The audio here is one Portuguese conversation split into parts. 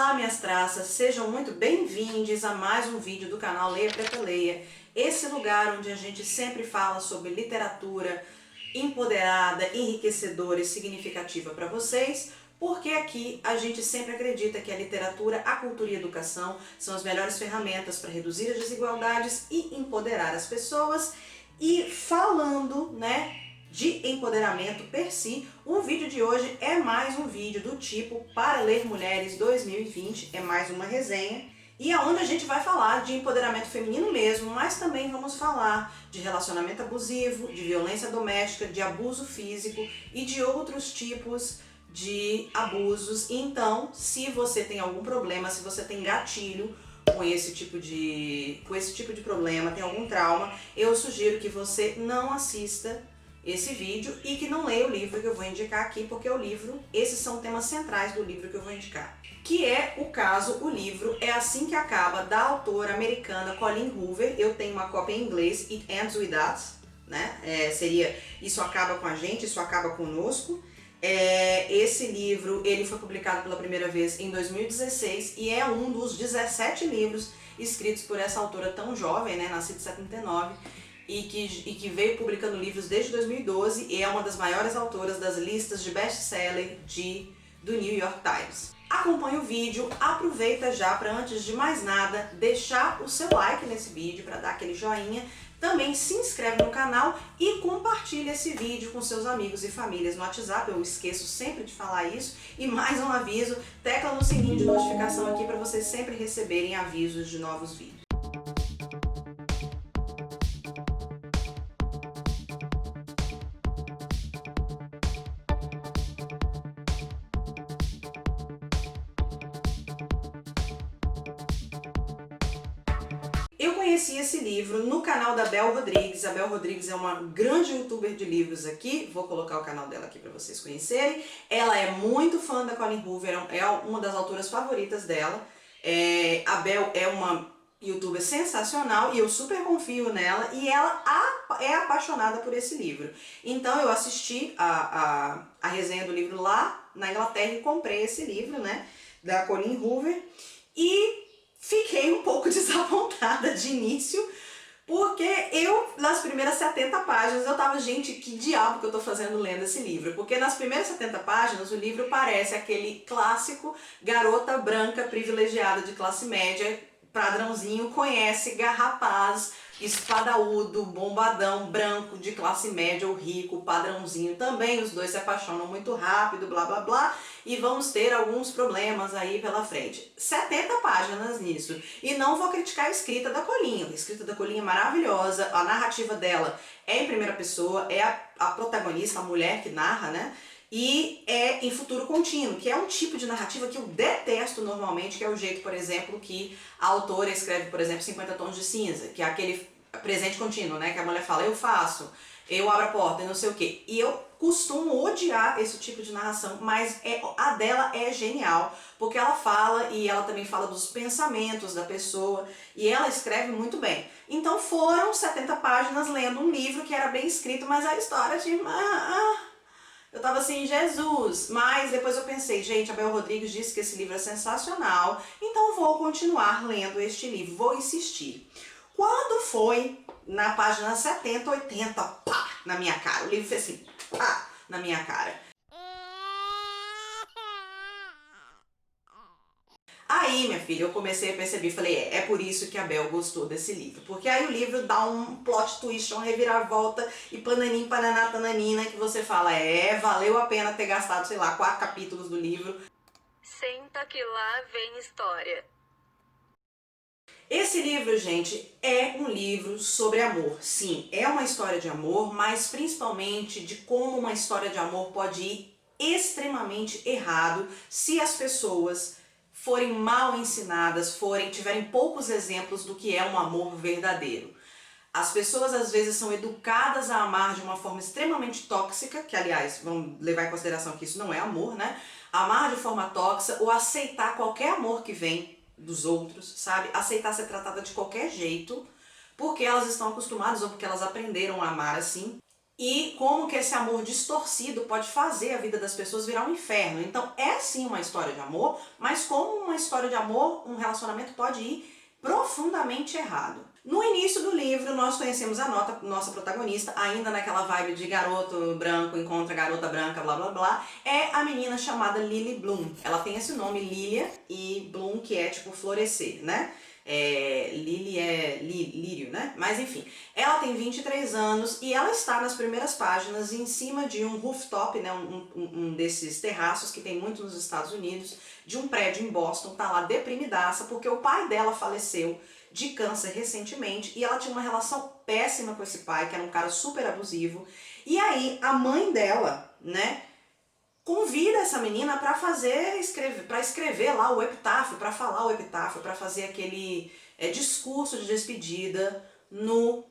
Olá, minhas traças, sejam muito bem-vindos a mais um vídeo do canal Leia Preta Leia, esse lugar onde a gente sempre fala sobre literatura empoderada, enriquecedora e significativa para vocês, porque aqui a gente sempre acredita que a literatura, a cultura e a educação são as melhores ferramentas para reduzir as desigualdades e empoderar as pessoas. E falando, de empoderamento per si, o vídeo de hoje é mais um vídeo do tipo Para Ler Mulheres 2020, é mais uma resenha, e aonde a gente vai falar de empoderamento feminino mesmo, mas também vamos falar de relacionamento abusivo, de violência doméstica, de abuso físico e de outros tipos de abusos. Então, se você tem algum problema, se você tem gatilho com esse tipo de problema, tem algum trauma, eu sugiro que você não assista esse vídeo e que não leia o livro que eu vou indicar aqui, porque esses são temas centrais do livro que eu vou indicar. Que é o livro É Assim que Acaba, da autora americana Colleen Hoover. Eu tenho uma cópia em inglês, It Ends With Us, seria Isso Acaba com a Gente, Isso Acaba Conosco. Esse livro ele foi publicado pela primeira vez em 2016 e é um dos 17 livros escritos por essa autora tão jovem, nascida em 79, e que veio publicando livros desde 2012 e é uma das maiores autoras das listas de best-seller do New York Times. Acompanhe o vídeo, aproveita já para, antes de mais nada, deixar o seu like nesse vídeo, para dar aquele joinha. Também se inscreve no canal e compartilha esse vídeo com seus amigos e famílias no WhatsApp, eu esqueço sempre de falar isso. E mais um aviso, tecla no sininho de notificação aqui para vocês sempre receberem avisos de novos vídeos. Eu conheci esse livro no canal da Bel Rodrigues. A Bel Rodrigues é uma grande youtuber de livros aqui, vou colocar o canal dela aqui para vocês conhecerem. Ela é muito fã da Colleen Hoover, é uma das autoras favoritas dela. A Bel é uma youtuber sensacional e eu super confio nela, e ela é apaixonada por esse livro. Então eu assisti a resenha do livro lá na Inglaterra e comprei esse livro, da Colleen Hoover, e fiquei um pouco desapontada de início, porque nas primeiras 70 páginas, eu tava, gente, que diabo que eu tô fazendo lendo esse livro? Porque nas primeiras 70 páginas, o livro parece aquele clássico garota branca privilegiada de classe média, padrãozinho, conhece rapaz espadaúdo, bombadão, branco, de classe média ou rico, padrãozinho também, os dois se apaixonam muito rápido, blá blá blá, e vamos ter alguns problemas aí pela frente. 70 páginas nisso. E não vou criticar a escrita da Colleen. A escrita da Colleen é maravilhosa, a narrativa dela é em primeira pessoa, é a protagonista, a mulher que narra, e é em futuro contínuo, que é um tipo de narrativa que eu detesto normalmente, que é o jeito, por exemplo, que a autora escreve, por exemplo, 50 Tons de Cinza, que é aquele presente contínuo, que a mulher fala, eu faço, eu abro a porta e não sei o quê. E eu costumo odiar esse tipo de narração, mas a dela é genial, porque ela fala e ela também fala dos pensamentos da pessoa, e ela escreve muito bem. Então foram 70 páginas lendo um livro que era bem escrito, mas a história de... eu tava assim, Jesus, mas depois eu pensei, gente, a Bel Rodrigues disse que esse livro é sensacional, então eu vou continuar lendo este livro, vou insistir. Quando foi na página 70, 80, pá, na minha cara, o livro fez assim, pá, na minha cara. Aí, minha filha, eu comecei a perceber, falei, é por isso que a Bel gostou desse livro. Porque aí o livro dá um plot twist, uma reviravolta e pananim, pananá, tananina, que você fala, valeu a pena ter gastado, sei lá, 4 capítulos do livro. Senta que lá vem história. Esse livro, gente, é um livro sobre amor. Sim, é uma história de amor, mas principalmente de como uma história de amor pode ir extremamente errado se as pessoas forem mal ensinadas, tiverem poucos exemplos do que é um amor verdadeiro. As pessoas às vezes são educadas a amar de uma forma extremamente tóxica, que aliás, vamos levar em consideração que isso não é amor, Amar de forma tóxica ou aceitar qualquer amor que vem dos outros, sabe? Aceitar ser tratada de qualquer jeito, porque elas estão acostumadas ou porque elas aprenderam a amar assim. e como que esse amor distorcido pode fazer a vida das pessoas virar um inferno. Então é sim uma história de amor, mas como uma história de amor, um relacionamento pode ir profundamente errado. No início do livro, nós conhecemos a nossa protagonista, ainda naquela vibe de garoto branco encontra garota branca, blá blá blá, é a menina chamada Lily Bloom. Ela tem esse nome, Lilia, e Bloom, que é tipo florescer, né? Lily é lírio, né? Mas enfim, ela tem 23 anos e ela está nas primeiras páginas em cima de um rooftop, né? Um desses terraços que tem muito nos Estados Unidos, de um prédio em Boston, tá lá deprimidaça porque o pai dela faleceu de câncer recentemente e ela tinha uma relação péssima com esse pai, que era um cara super abusivo. E aí a mãe dela, né, convida essa menina para escrever lá o epitáfio, para falar o epitáfio, para fazer aquele discurso de despedida no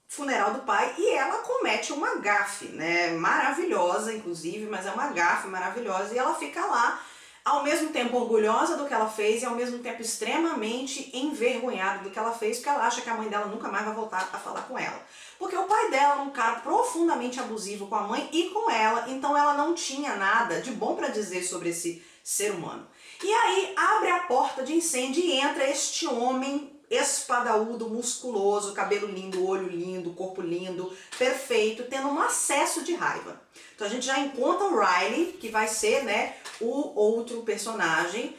funeral do pai, e ela comete uma gafe, né, maravilhosa inclusive, mas é uma gafe maravilhosa, e ela fica lá ao mesmo tempo orgulhosa do que ela fez e ao mesmo tempo extremamente envergonhada do que ela fez, porque ela acha que a mãe dela nunca mais vai voltar a falar com ela. Porque o pai dela é um cara profundamente abusivo com a mãe e com ela, então ela não tinha nada de bom para dizer sobre esse ser humano. E aí abre a porta de incêndio e entra este homem espadaúdo, musculoso, cabelo lindo, olho lindo, corpo lindo, perfeito, tendo um acesso de raiva. Então a gente já encontra o Riley, que vai ser, né, o outro personagem,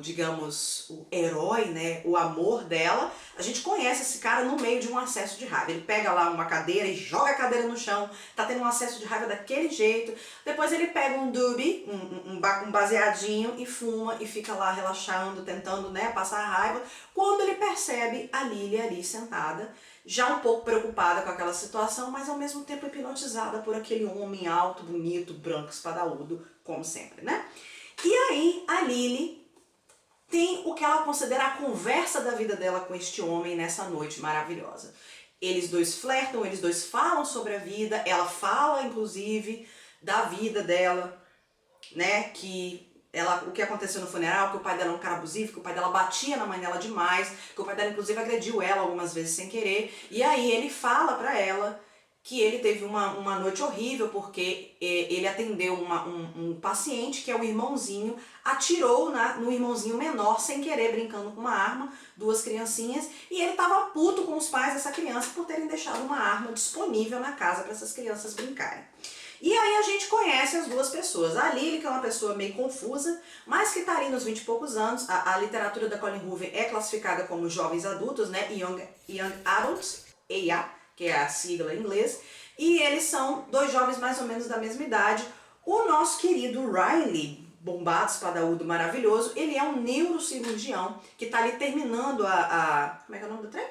digamos, o herói, né, o amor dela. A gente conhece esse cara no meio de um acesso de raiva. Ele pega lá uma cadeira e joga a cadeira no chão, tá tendo um acesso de raiva daquele jeito. Depois ele pega um doobie, um baseadinho e fuma e fica lá relaxando, tentando, né, passar a raiva. Quando ele percebe a Lily ali sentada, já um pouco preocupada com aquela situação, mas ao mesmo tempo hipnotizada por aquele homem alto, bonito, branco, espadaúdo, como sempre, né? E aí a Lily tem o que ela considera a conversa da vida dela com este homem nessa noite maravilhosa. Eles dois flertam, eles dois falam sobre a vida, ela fala inclusive da vida dela, né, o que aconteceu no funeral, que o pai dela é um cara abusivo, que o pai dela batia na mãe dela demais, que o pai dela inclusive agrediu ela algumas vezes sem querer, e aí ele fala pra ela que ele teve uma noite horrível porque ele atendeu um paciente que é o irmãozinho, atirou no irmãozinho menor sem querer, brincando com uma arma, duas criancinhas, e ele estava puto com os pais dessa criança por terem deixado uma arma disponível na casa para essas crianças brincarem. E aí a gente conhece as duas pessoas. A Lily, que é uma pessoa meio confusa, mas que está ali nos 20 e poucos anos. A literatura da Colleen Hoover é classificada como jovens adultos, né? Young Adults, EA, que é a sigla em inglês. E eles são dois jovens mais ou menos da mesma idade. O nosso querido Riley, bombado, espadaúdo, maravilhoso, ele é um neurocirurgião que está ali terminando como é que é o nome do trem?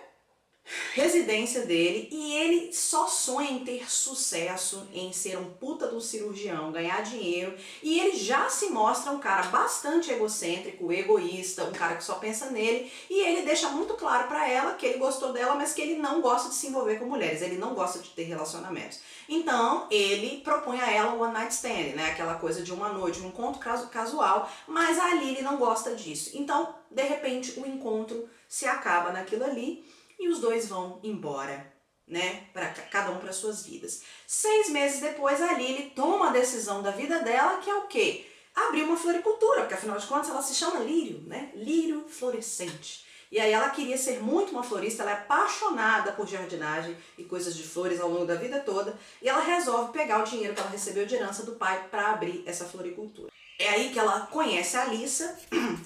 Residência dele, e ele só sonha em ter sucesso, em ser um puta de um cirurgião, ganhar dinheiro, e ele já se mostra um cara bastante egocêntrico, egoísta, um cara que só pensa nele, e ele deixa muito claro pra ela que ele gostou dela, mas que ele não gosta de se envolver com mulheres, ele não gosta de ter relacionamentos. Então ele propõe a ela um one night stand, né, aquela coisa de uma noite, um encontro casual, mas a Lily não gosta disso. Então, de repente, o encontro se acaba naquilo ali, e os dois vão embora, né, cada um para suas vidas. 6 meses depois, a Lily toma a decisão da vida dela, que é o quê? Abrir uma floricultura, porque afinal de contas ela se chama Lírio, né, lírio florescente. E aí ela queria ser muito uma florista, ela é apaixonada por jardinagem e coisas de flores ao longo da vida toda, e ela resolve pegar o dinheiro que ela recebeu de herança do pai para abrir essa floricultura. É aí que ela conhece a Alissa,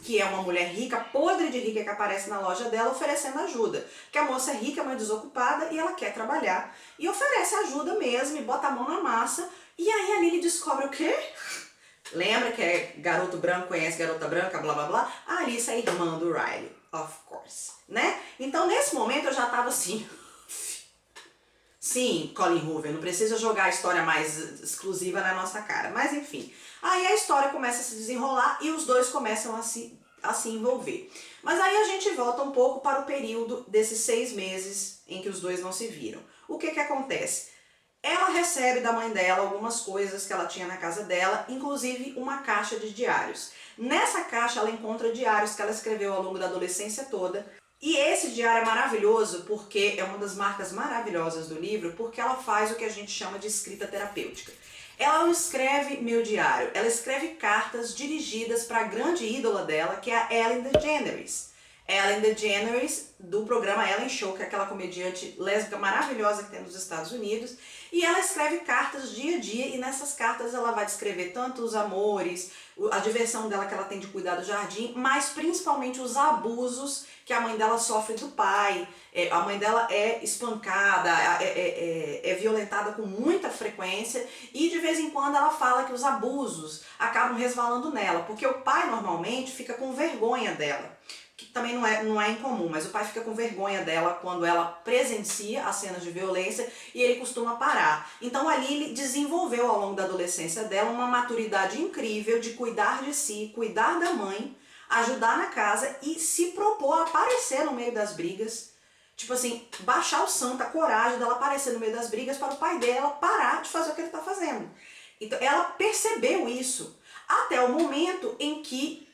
que é uma mulher rica, podre de rica, que aparece na loja dela oferecendo ajuda. Porque a moça é rica, mas desocupada, e ela quer trabalhar. E oferece ajuda mesmo, e bota a mão na massa. E aí a Lily descobre o quê? Lembra que é garoto branco conhece garota branca, blá blá blá? A Alissa é irmã do Riley, of course, né? Então nesse momento eu já tava assim... Sim, Colleen Hoover, não precisa jogar a história mais exclusiva na nossa cara, mas enfim. Aí a história começa a se desenrolar e os dois começam a se envolver. Mas aí a gente volta um pouco para o período desses 6 meses em que os dois não se viram. O que que acontece? Ela recebe da mãe dela algumas coisas que ela tinha na casa dela, inclusive uma caixa de diários. Nessa caixa ela encontra diários que ela escreveu ao longo da adolescência toda, E esse diário é maravilhoso porque é uma das marcas maravilhosas do livro, porque ela faz o que a gente chama de escrita terapêutica. Ela não escreve meu diário, ela escreve cartas dirigidas para a grande ídola dela, que é a Ellen DeGeneres. Ellen DeGeneres, do programa Ellen Show, que é aquela comediante lésbica maravilhosa que tem nos Estados Unidos. E ela escreve cartas dia a dia, e nessas cartas ela vai descrever tanto os amores, a diversão dela que ela tem de cuidar do jardim, mas principalmente os abusos que a mãe dela sofre do pai. A mãe dela é espancada, é violentada com muita frequência, e de vez em quando ela fala que os abusos acabam resvalando nela, porque o pai normalmente fica com vergonha dela, que também não é incomum, mas o pai fica com vergonha dela quando ela presencia as cenas de violência e ele costuma parar. Então a Lily desenvolveu ao longo da adolescência dela uma maturidade incrível de cuidar de si, cuidar da mãe, ajudar na casa e se propor a aparecer no meio das brigas. Tipo assim, baixar o santo, a coragem dela aparecer no meio das brigas para o pai dela parar de fazer o que ele está fazendo. Então ela percebeu isso até o momento em que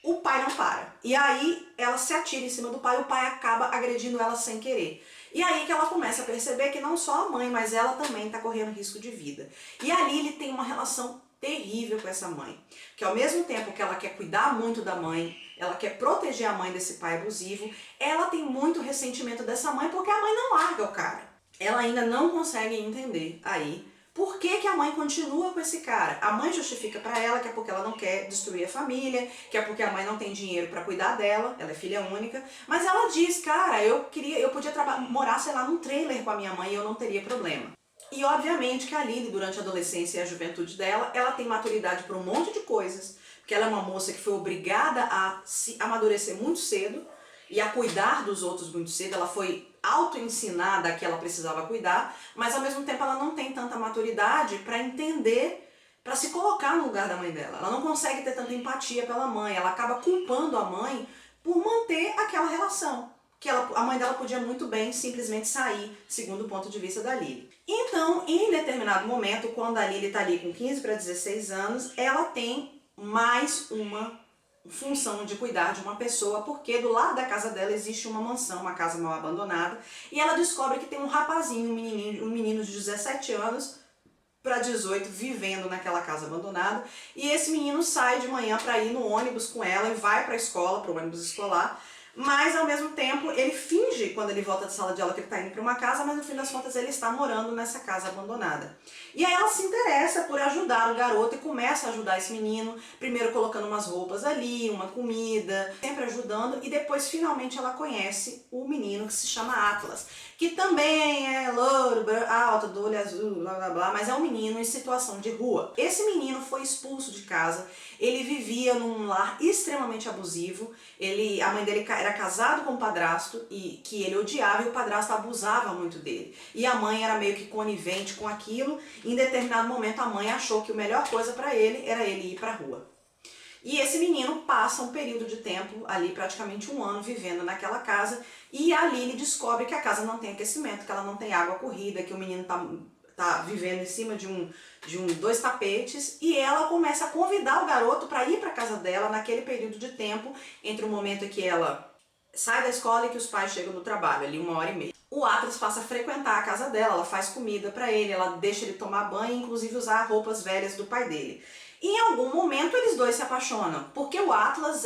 o pai não para. E aí ela se atira em cima do pai e o pai acaba agredindo ela sem querer. E aí que ela começa a perceber que não só a mãe, mas ela também está correndo risco de vida. E a Lily tem uma relação terrível com essa mãe, que ao mesmo tempo que ela quer cuidar muito da mãe, ela quer proteger a mãe desse pai abusivo, ela tem muito ressentimento dessa mãe porque a mãe não larga o cara. Ela ainda não consegue entender aí por que que a mãe continua com esse cara. A mãe justifica pra ela que é porque ela não quer destruir a família, que é porque a mãe não tem dinheiro pra cuidar dela, ela é filha única, mas ela diz, cara, eu podia morar, sei lá, num trailer com a minha mãe e eu não teria problema. E obviamente que a Lily, durante a adolescência e a juventude dela, ela tem maturidade para um monte de coisas, porque ela é uma moça que foi obrigada a se amadurecer muito cedo e a cuidar dos outros muito cedo. Ela foi auto-ensinada que ela precisava cuidar, mas ao mesmo tempo ela não tem tanta maturidade para entender, para se colocar no lugar da mãe dela. Ela não consegue ter tanta empatia pela mãe, ela acaba culpando a mãe por manter aquela relação, que a mãe dela podia muito bem simplesmente sair, segundo o ponto de vista da Lily. Então, em determinado momento, quando a Lily está ali com 15 para 16 anos, ela tem mais uma função de cuidar de uma pessoa, porque do lado da casa dela existe uma mansão, uma casa mal abandonada, e ela descobre que tem um rapazinho, um menino de 17 anos para 18 vivendo naquela casa abandonada, e esse menino sai de manhã para ir no ônibus com ela e vai para a escola, para o ônibus escolar, mas ao mesmo tempo ele finge, quando ele volta da sala de aula, que ele está indo para uma casa, mas no fim das contas ele está morando nessa casa abandonada. E aí ela se interessa por ajudar o garoto e começa a ajudar esse menino, primeiro colocando umas roupas ali, uma comida, sempre ajudando, e depois finalmente ela conhece o menino que se chama Atlas, que também é louro, alto, do olho azul, blá blá blá, mas é um menino em situação de rua. Esse menino foi expulso de casa, ele vivia num lar extremamente abusivo, a mãe dele era casado com um padrasto e que ele odiava, e o padrasto abusava muito dele. E a mãe era meio que conivente com aquilo. Em determinado momento a mãe achou que a melhor coisa para ele era ele ir para a rua. E esse menino passa um período de tempo ali, praticamente um ano, vivendo naquela casa, e a Lily descobre que a casa não tem aquecimento, que ela não tem água corrida, que o menino tá vivendo em cima de dois tapetes, e ela começa a convidar o garoto para ir para casa dela naquele período de tempo, entre o momento que ela sai da escola e que os pais chegam do trabalho, ali 1h30. O Atlas passa a frequentar a casa dela, ela faz comida para ele, ela deixa ele tomar banho e inclusive usar roupas velhas do pai dele. E em algum momento eles dois se apaixonam, porque o Atlas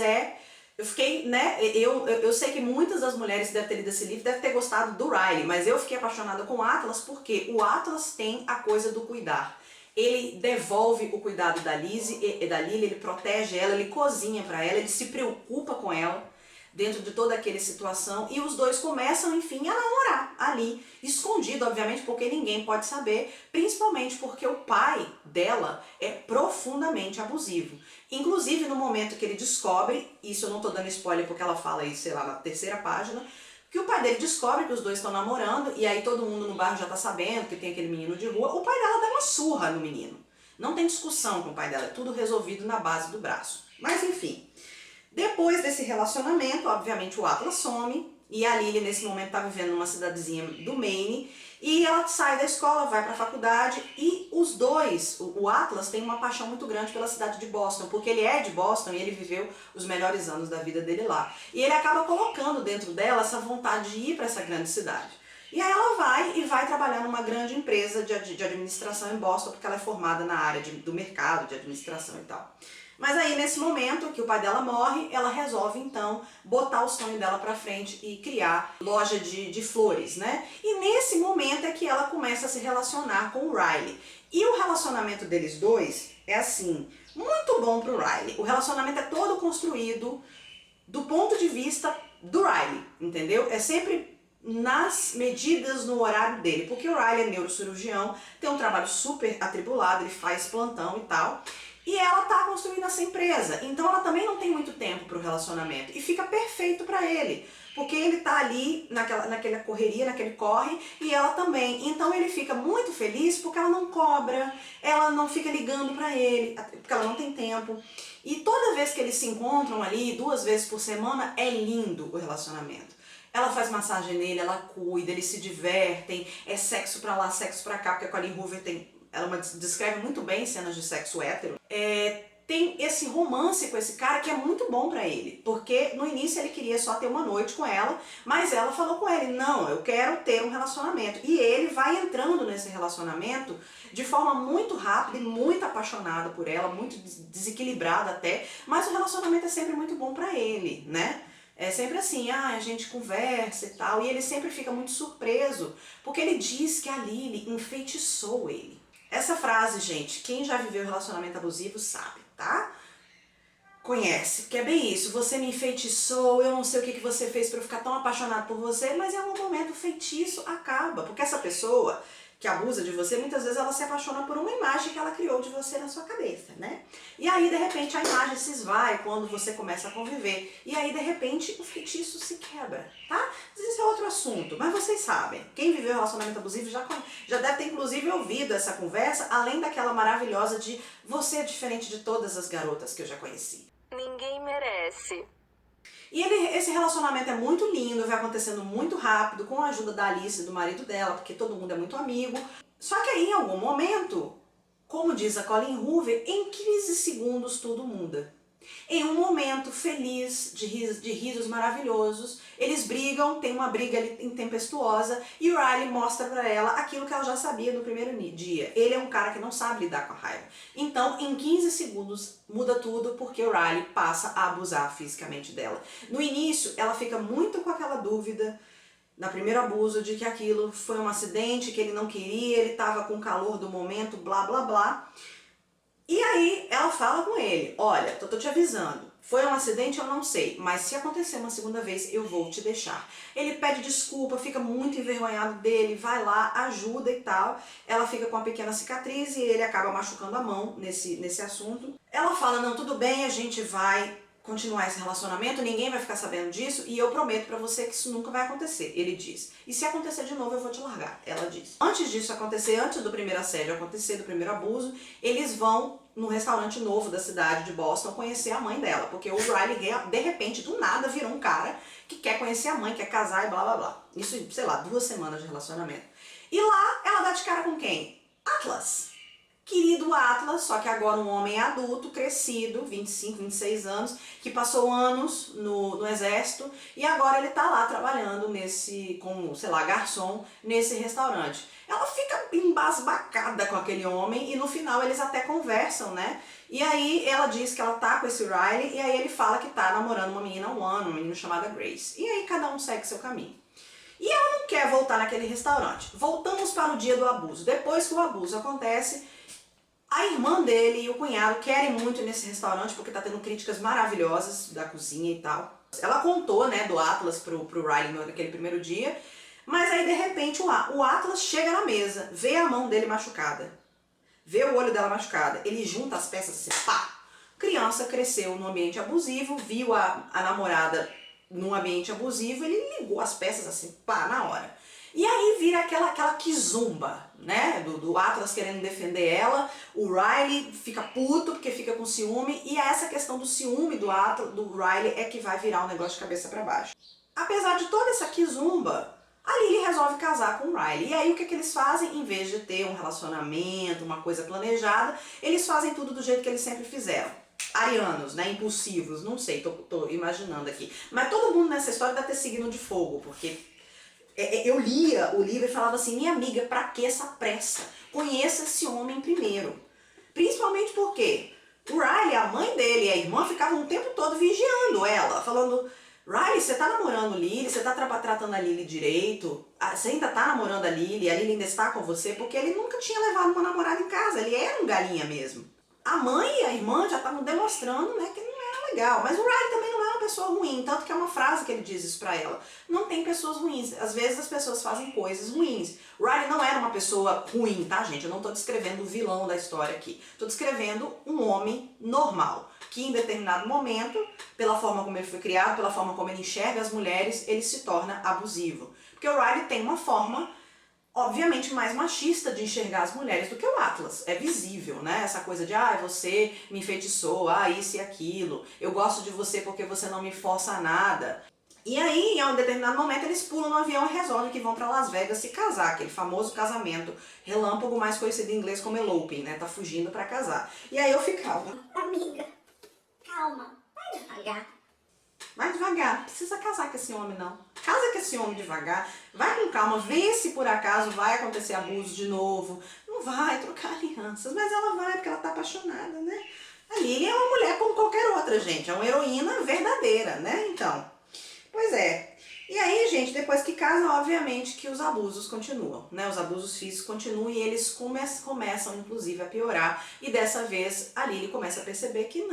eu fiquei, né, eu sei que muitas das mulheres que devem ter lido esse livro devem ter gostado do Riley, mas eu fiquei apaixonada com o Atlas porque o Atlas tem a coisa do cuidar. Ele devolve o cuidado da Lily, ele protege ela, ele cozinha para ela, ele se preocupa com ela dentro de toda aquela situação, e os dois começam, enfim, a namorar ali, escondido, obviamente, porque ninguém pode saber, principalmente porque o pai dela é profundamente abusivo. Inclusive, no momento que ele descobre, isso eu não tô dando spoiler porque ela fala isso, sei lá, na 3ª página, que o pai dele descobre que os dois estão namorando, e aí todo mundo no bairro já tá sabendo que tem aquele menino de rua, o pai dela dá uma surra no menino. Não tem discussão com o pai dela, é tudo resolvido na base do braço. Mas enfim, depois desse relacionamento, obviamente o Atlas some, e a Lily nesse momento tá vivendo numa cidadezinha do Maine, e ela sai da escola, vai para a faculdade, e os dois, o Atlas tem uma paixão muito grande pela cidade de Boston, porque ele é de Boston e ele viveu os melhores anos da vida dele lá. E ele acaba colocando dentro dela essa vontade de ir para essa grande cidade. E aí ela vai trabalhar numa grande empresa de administração em Boston, porque ela é formada na área do mercado, de administração e tal. Mas aí nesse momento que o pai dela morre, ela resolve então botar o sonho dela pra frente e criar loja de flores, né? E nesse momento é que ela começa a se relacionar com o Riley. E o relacionamento deles dois é assim, muito bom pro Riley. O relacionamento é todo construído do ponto de vista do Riley, entendeu? É sempre nas medidas, no horário dele, porque o Riley é neurocirurgião, tem um trabalho super atribulado, ele faz plantão e tal. E ela tá construindo essa empresa, então ela também não tem muito tempo pro relacionamento e fica perfeito pra ele, porque ele tá ali naquela correria, naquele corre, e ela também. Então ele fica muito feliz porque ela não cobra, ela não fica ligando pra ele, porque ela não tem tempo. E toda vez que eles se encontram ali, 2 vezes por semana, é lindo o relacionamento. Ela faz massagem nele, ela cuida, eles se divertem, é sexo pra lá, sexo pra cá, porque a Colleen Hoover ela descreve muito bem cenas de sexo hétero. Tem esse romance com esse cara que é muito bom pra ele, porque no início ele queria só ter uma noite com ela, mas ela falou com ele, não, eu quero ter um relacionamento. E ele vai entrando nesse relacionamento de forma muito rápida e muito apaixonado por ela, muito desequilibrado até, mas o relacionamento é sempre muito bom pra ele, né? É sempre assim, a gente conversa e tal, e ele sempre fica muito surpreso, porque ele diz que a Lily enfeitiçou ele. Essa frase, gente, quem já viveu relacionamento abusivo sabe, tá? Conhece, que é bem isso, você me enfeitiçou, eu não sei o que você fez pra eu ficar tão apaixonado por você, mas em algum momento o feitiço acaba, porque essa pessoa que abusa de você, muitas vezes ela se apaixona por uma imagem que ela criou de você na sua cabeça, né? E aí, de repente, a imagem se esvai quando você começa a conviver. E aí, de repente, o feitiço se quebra, tá? Isso é outro assunto, mas vocês sabem. Quem viveu relacionamento abusivo já deve ter, inclusive, ouvido essa conversa, além daquela maravilhosa de você é diferente de todas as garotas que eu já conheci. Ninguém merece. E esse relacionamento é muito lindo, vai acontecendo muito rápido, com a ajuda da Alice e do marido dela, porque todo mundo é muito amigo. Só que aí, em algum momento, como diz a Colleen Hoover, em 15 segundos tudo muda. Em um momento feliz, de risos maravilhosos, eles brigam, tem uma briga ali intempestuosa, e o Riley mostra pra ela aquilo que ela já sabia no primeiro dia. Ele é um cara que não sabe lidar com a raiva. Então, em 15 segundos, muda tudo, porque o Riley passa a abusar fisicamente dela. No início, ela fica muito com aquela dúvida, no primeiro abuso, de que aquilo foi um acidente, que ele não queria, ele estava com o calor do momento, blá blá blá. E aí ela fala com ele, olha, tô te avisando, foi um acidente, eu não sei, mas se acontecer uma segunda vez, eu vou te deixar. Ele pede desculpa, fica muito envergonhado dele, vai lá, ajuda e tal. Ela fica com uma pequena cicatriz e ele acaba machucando a mão nesse assunto. Ela fala, não, tudo bem, a gente vai continuar esse relacionamento, ninguém vai ficar sabendo disso e eu prometo pra você que isso nunca vai acontecer, ele diz. E se acontecer de novo, eu vou te largar, ela diz. Antes disso acontecer, antes do primeiro assédio acontecer, do primeiro abuso, eles vão no restaurante novo da cidade de Boston conhecer a mãe dela, porque o Riley, de repente, do nada, virou um cara que quer conhecer a mãe, quer casar e blá blá blá. Isso, sei lá, 2 semanas de relacionamento. E lá, ela dá de cara com quem? Atlas. Querido Atlas, só que agora um homem adulto, crescido, 25, 26 anos, que passou anos no exército e agora ele tá lá trabalhando como, sei lá, garçom nesse restaurante. Ela fica embasbacada com aquele homem e no final eles até conversam, né? E aí ela diz que ela tá com esse Riley e aí ele fala que tá namorando uma menina há um ano, uma menina chamada Grace. E aí cada um segue seu caminho. E ela não quer voltar naquele restaurante. Voltamos para o dia do abuso. Depois que o abuso acontece, a irmã dele e o cunhado querem muito ir nesse restaurante porque tá tendo críticas maravilhosas da cozinha e tal. Ela contou, né, do Atlas pro Riley naquele primeiro dia, mas aí de repente o Atlas chega na mesa, vê a mão dele machucada, vê o olho dela machucada, ele junta as peças assim, pá! Criança cresceu num ambiente abusivo, viu a namorada num ambiente abusivo, ele ligou as peças assim, pá, na hora. E aí vira aquela quizumba, né, do Atlas querendo defender ela, o Riley fica puto porque fica com ciúme, e essa questão do ciúme do Riley é que vai virar um negócio de cabeça pra baixo. Apesar de toda essa quizumba, a Lily resolve casar com o Riley. E aí o que eles fazem? Em vez de ter um relacionamento, uma coisa planejada, eles fazem tudo do jeito que eles sempre fizeram. Arianos, né? Impulsivos, não sei, tô imaginando aqui. Mas todo mundo nessa história deve ter signo de fogo, porque eu lia o livro e falava assim, minha amiga, pra que essa pressa? Conheça esse homem primeiro. Principalmente porque o Riley, a mãe dele e a irmã ficavam o tempo todo vigiando ela, falando, Riley, você tá namorando Lily, você tá tratando a Lily direito, você ainda tá namorando a Lily ainda está com você, porque ele nunca tinha levado uma namorada em casa, ele era um galinha mesmo. A mãe e a irmã já estavam demonstrando, né, que não era legal, mas o Riley também não é uma pessoa ruim, tanto que é uma frase que ele diz isso pra ela, não tem pessoas ruins, às vezes as pessoas fazem coisas ruins. O Riley não era uma pessoa ruim, tá gente, eu não tô descrevendo o vilão da história aqui, tô descrevendo um homem normal, que em determinado momento, pela forma como ele foi criado, pela forma como ele enxerga as mulheres, ele se torna abusivo. Porque o Riley tem uma forma, obviamente, mais machista de enxergar as mulheres do que o Atlas. É visível, né? Essa coisa de, você me enfeitiçou, isso e aquilo, eu gosto de você porque você não me força a nada. E aí, em um determinado momento, eles pulam no avião e resolvem que vão pra Las Vegas se casar, aquele famoso casamento relâmpago, mais conhecido em inglês como eloping, né? Tá fugindo pra casar. E aí eu ficava, amiga, calma, vai devagar. vai devagar, não precisa casar com esse homem não. Casa com esse homem devagar, vai com calma, vê se por acaso vai acontecer abuso de novo. Não vai trocar alianças, mas ela vai porque ela tá apaixonada, né? A Lily é uma mulher como qualquer outra, gente, é uma heroína verdadeira, né? Então, pois é. E aí, gente, depois que casa, obviamente que os abusos continuam, né? Os abusos físicos continuam e eles começam, inclusive, a piorar. E dessa vez, a Lily começa a perceber que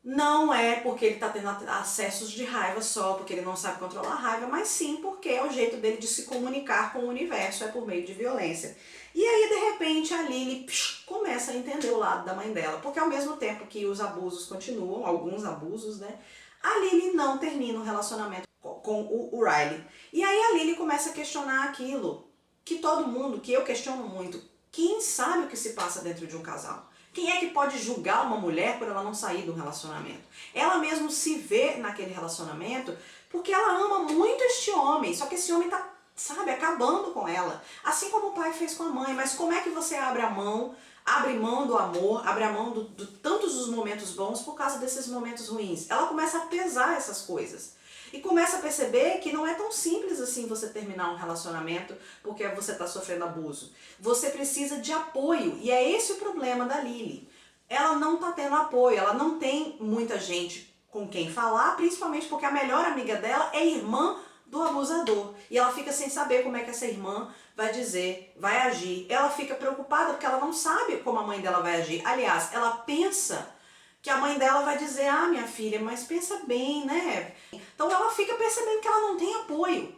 não é porque ele está tendo acessos de raiva só, porque ele não sabe controlar a raiva, mas sim porque é o jeito dele de se comunicar com o universo, é por meio de violência. E aí, de repente, a Lily começa a entender o lado da mãe dela, porque ao mesmo tempo que os abusos continuam, alguns abusos, né, a Lily não termina o relacionamento com o Riley. E aí a Lily começa a questionar aquilo que todo mundo, que eu questiono muito, quem sabe o que se passa dentro de um casal? Quem é que pode julgar uma mulher por ela não sair do relacionamento? Ela mesmo se vê naquele relacionamento porque ela ama muito este homem, só que esse homem tá, sabe, acabando com ela. Assim como o pai fez com a mãe, mas como é que você abre mão do amor, abre a mão de tantos os momentos bons por causa desses momentos ruins? Ela começa a pesar essas coisas. E começa a perceber que não é tão simples assim você terminar um relacionamento porque você está sofrendo abuso. Você precisa de apoio e é esse o problema da Lily. Ela não está tendo apoio, ela não tem muita gente com quem falar, principalmente porque a melhor amiga dela é irmã do abusador. E ela fica sem saber como é que essa irmã vai dizer, vai agir. Ela fica preocupada porque ela não sabe como a mãe dela vai agir. Aliás, ela pensa que a mãe dela vai dizer, minha filha, mas pensa bem, né? Então ela fica percebendo que ela não tem apoio.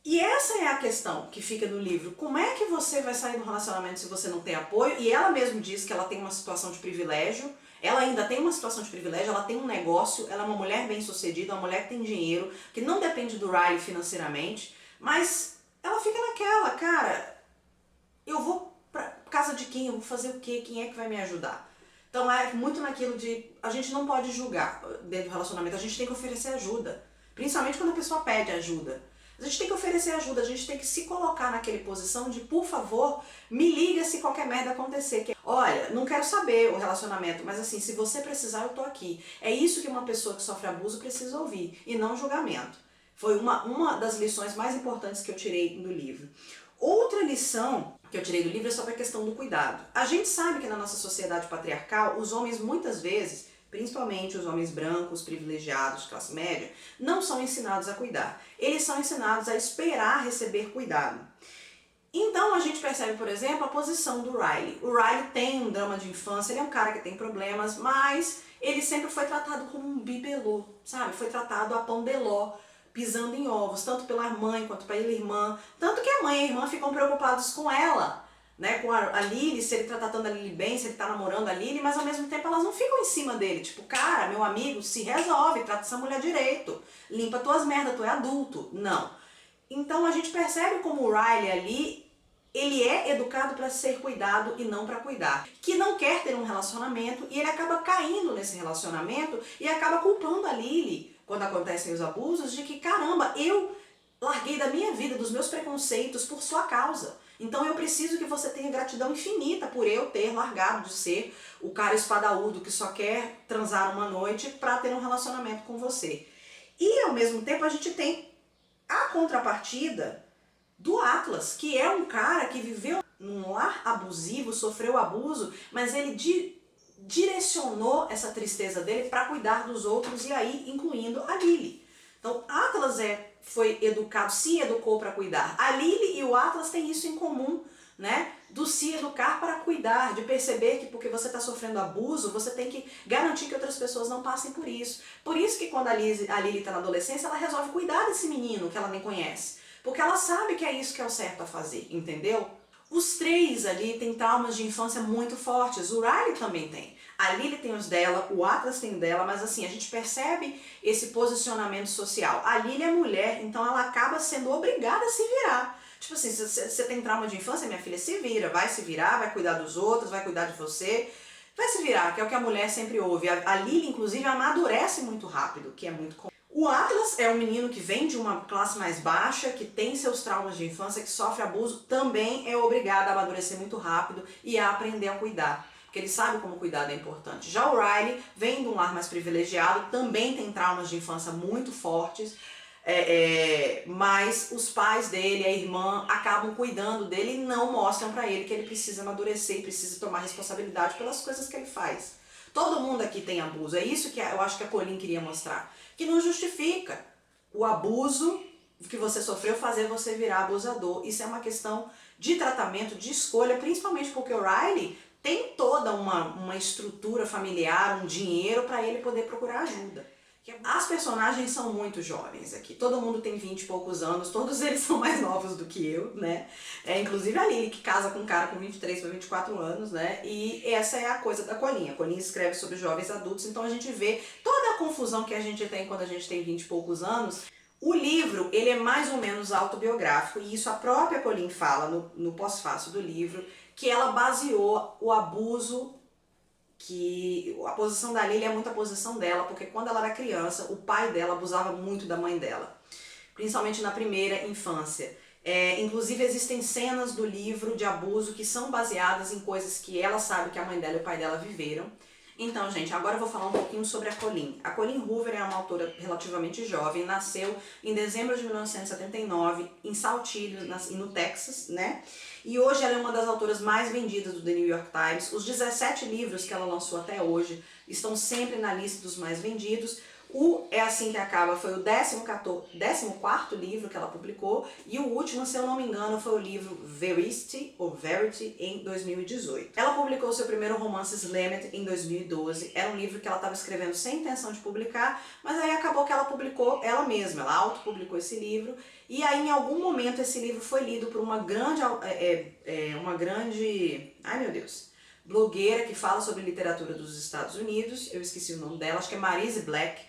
E essa é a questão que fica no livro. Como é que você vai sair do relacionamento se você não tem apoio? E ela mesma diz que ela tem uma situação de privilégio. Ela ainda tem uma situação de privilégio, ela tem um negócio, ela é uma mulher bem-sucedida, uma mulher que tem dinheiro, que não depende do Riley financeiramente, mas ela fica naquela, cara, eu vou pra casa de quem? Eu vou fazer o quê? Quem é que vai me ajudar? Então é muito naquilo de, a gente não pode julgar dentro do relacionamento, a gente tem que oferecer ajuda. Principalmente quando a pessoa pede ajuda. A gente tem que oferecer ajuda, a gente tem que se colocar naquela posição de, por favor, me liga se qualquer merda acontecer. Olha, não quero saber o relacionamento, mas assim, se você precisar, eu tô aqui. É isso que uma pessoa que sofre abuso precisa ouvir, e não julgamento. Foi uma das lições mais importantes que eu tirei do livro. Outra lição que eu tirei do livro é sobre a questão do cuidado. A gente sabe que na nossa sociedade patriarcal, os homens muitas vezes, principalmente os homens brancos, privilegiados, de classe média, não são ensinados a cuidar. Eles são ensinados a esperar receber cuidado. Então a gente percebe, por exemplo, a posição do Riley. O Riley tem um drama de infância, ele é um cara que tem problemas, mas ele sempre foi tratado como um bibelô, sabe? Foi tratado a pão de ló, pisando em ovos, tanto pela mãe quanto pela irmã. Tanto que a mãe e a irmã ficam preocupados com ela, né, com a Lily, se ele tá tratando a Lily bem, se ele tá namorando a Lily, mas ao mesmo tempo elas não ficam em cima dele, tipo, cara, meu amigo, se resolve, trata essa mulher direito, limpa tuas merdas, tu é adulto. Não. Então a gente percebe como o Riley ali, ele é educado para ser cuidado e não para cuidar. Que não quer ter um relacionamento e ele acaba caindo nesse relacionamento e acaba culpando a Lily quando acontecem os abusos, de que, caramba, eu larguei da minha vida, dos meus preconceitos por sua causa. Então eu preciso que você tenha gratidão infinita por eu ter largado de ser o cara espadaúdo que só quer transar uma noite para ter um relacionamento com você. E ao mesmo tempo a gente tem a contrapartida do Atlas, que é um cara que viveu num lar abusivo, sofreu abuso, mas ele direcionou essa tristeza dele para cuidar dos outros, e aí incluindo a Lily. Então Atlas foi educado, se educou para cuidar. A Lily e o Atlas têm isso em comum, né? Do se educar para cuidar, de perceber que porque você está sofrendo abuso, você tem que garantir que outras pessoas não passem por isso. Por isso que quando a Lily está na adolescência, ela resolve cuidar desse menino que ela nem conhece. Porque ela sabe que é isso que é o certo a fazer, entendeu? Os três ali têm traumas de infância muito fortes, o Riley também tem. A Lily tem os dela, o Atlas tem o dela, mas assim, a gente percebe esse posicionamento social. A Lily é mulher, então ela acaba sendo obrigada a se virar. Tipo assim, se você tem trauma de infância, minha filha, se vira, vai se virar, vai cuidar dos outros, vai cuidar de você. Vai se virar, que é o que a mulher sempre ouve. A Lily, inclusive, amadurece muito rápido, que é muito comum. O Atlas é um menino que vem de uma classe mais baixa, que tem seus traumas de infância, que sofre abuso, também é obrigado a amadurecer muito rápido e a aprender a cuidar. Porque ele sabe como cuidar é importante. Já o Riley vem de um lar mais privilegiado, também tem traumas de infância muito fortes, mas os pais dele, a irmã, acabam cuidando dele e não mostram pra ele que ele precisa amadurecer e precisa tomar responsabilidade pelas coisas que ele faz. Todo mundo aqui tem abuso, é isso que eu acho que a Colleen queria mostrar. Que não justifica o abuso que você sofreu fazer você virar abusador. Isso é uma questão de tratamento, de escolha, principalmente porque o Riley tem toda uma estrutura familiar, um dinheiro para ele poder procurar ajuda. As personagens são muito jovens aqui, todo mundo tem 20 e poucos anos, todos eles são mais novos do que eu, né? Inclusive a Lily, que casa com um cara com 23 para 24 anos, né? E essa é a coisa da Colleen. A Colleen escreve sobre jovens adultos, então a gente vê toda a confusão que a gente tem quando a gente tem 20 e poucos anos. O livro, ele é mais ou menos autobiográfico, e isso a própria Colleen fala no pós-fácil do livro, que ela baseou o abuso, que a posição da Lily é muito a posição dela, porque quando ela era criança, o pai dela abusava muito da mãe dela, principalmente na primeira infância. Inclusive existem cenas do livro de abuso que são baseadas em coisas que ela sabe que a mãe dela e o pai dela viveram. Então, gente, agora eu vou falar um pouquinho sobre a Colleen. A Colleen Hoover é uma autora relativamente jovem, nasceu em dezembro de 1979 em Saltillo, no Texas, né? E hoje ela é uma das autoras mais vendidas do The New York Times. Os 17 livros que ela lançou até hoje estão sempre na lista dos mais vendidos. O É Assim Que Acaba foi o 14º livro que ela publicou, e o último, se eu não me engano, foi o livro Verity, ou Verity, em 2018. Ela publicou seu primeiro romance Slammed em 2012, era um livro que ela estava escrevendo sem intenção de publicar, mas aí acabou que ela publicou ela mesma, ela autopublicou esse livro, e aí em algum momento esse livro foi lido por uma grande ai meu Deus, blogueira que fala sobre literatura dos Estados Unidos, eu esqueci o nome dela, acho que é Marise Black.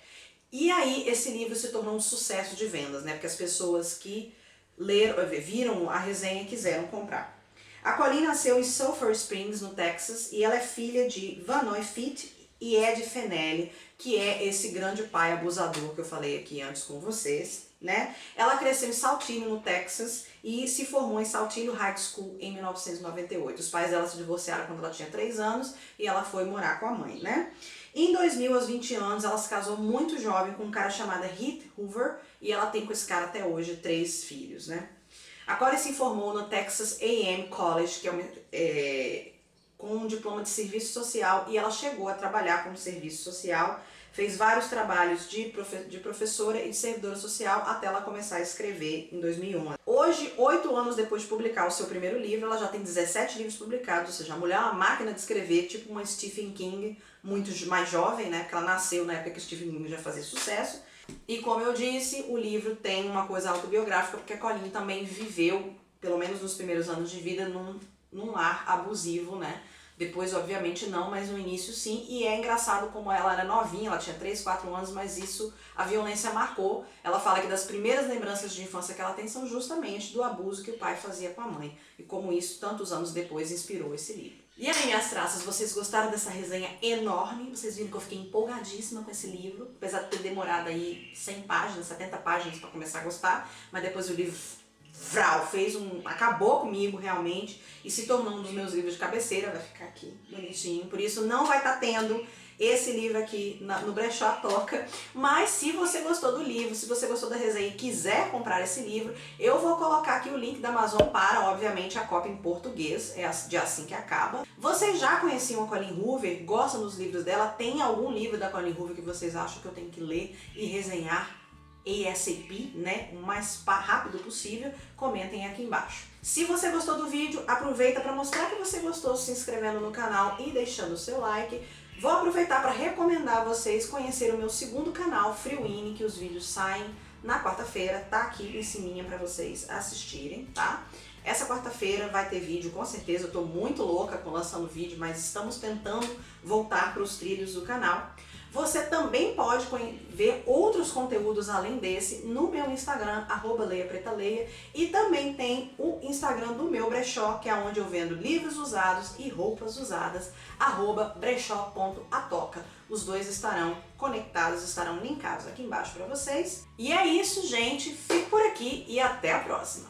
E aí esse livro se tornou um sucesso de vendas, né? Porque as pessoas que viram a resenha e quiseram comprar. A Colleen nasceu em Sulphur Springs, no Texas, e ela é filha de Vanoy Fitt e Ed Fenelli, que é esse grande pai abusador que eu falei aqui antes com vocês, né? Ela cresceu em Saltillo, no Texas, e se formou em Saltillo High School em 1998. Os pais dela se divorciaram quando ela tinha 3 anos e ela foi morar com a mãe, né? Em 2000, aos 20 anos, ela se casou muito jovem com um cara chamado Heath Hoover, e ela tem com esse cara até hoje 3 filhos, né? A Colleen se formou no Texas A&M College, que com um diploma de serviço social, e ela chegou a trabalhar como serviço social, fez vários trabalhos de professora e de servidora social até ela começar a escrever em 2011. Hoje, 8 anos depois de publicar o seu primeiro livro, ela já tem 17 livros publicados, ou seja, a mulher é uma máquina de escrever, tipo uma Stephen King, muito mais jovem, né, porque ela nasceu na época que Stephen King já fazia sucesso. E como eu disse, o livro tem uma coisa autobiográfica, porque a Colleen também viveu, pelo menos nos primeiros anos de vida, num lar abusivo, né? Depois, obviamente, não, mas no início sim. E é engraçado como ela era novinha, ela tinha 3, 4 anos, mas isso, a violência marcou. Ela fala que das primeiras lembranças de infância que ela tem são justamente do abuso que o pai fazia com a mãe. E como isso, tantos anos depois, inspirou esse livro. E aí, minhas traças, vocês gostaram dessa resenha enorme? Vocês viram que eu fiquei empolgadíssima com esse livro, apesar de ter demorado aí 100 páginas, 70 páginas para começar a gostar, mas depois o livro acabou comigo realmente e se tornou um dos meus livros de cabeceira, vai ficar aqui bonitinho, por isso não vai estar tendo esse livro aqui no Brechó à Toca, mas se você gostou do livro, se você gostou da resenha e quiser comprar esse livro, eu vou colocar aqui o link da Amazon para, obviamente, a cópia em português, é de assim que acaba. Vocês já conheciam a Colleen Hoover? Gostam dos livros dela? Tem algum livro da Colleen Hoover que vocês acham que eu tenho que ler e resenhar ASAP, né, o mais rápido possível? Comentem aqui embaixo. Se você gostou do vídeo, aproveita para mostrar que você gostou se inscrevendo no canal e deixando o seu like. Vou aproveitar para recomendar vocês conhecer o meu segundo canal, Freewin, que os vídeos saem na quarta-feira, tá aqui em cima para vocês assistirem, tá? Essa quarta-feira vai ter vídeo, com certeza, eu tô muito louca com lançando vídeo, mas estamos tentando voltar para os trilhos do canal. Você também pode ver outros conteúdos além desse no meu Instagram, @leiapretaleia, e também tem o Instagram do meu brechó, que é onde eu vendo livros usados e roupas usadas, @brechó.atoca. Os dois estarão conectados, estarão linkados aqui embaixo para vocês. E é isso, gente. Fico por aqui e até a próxima.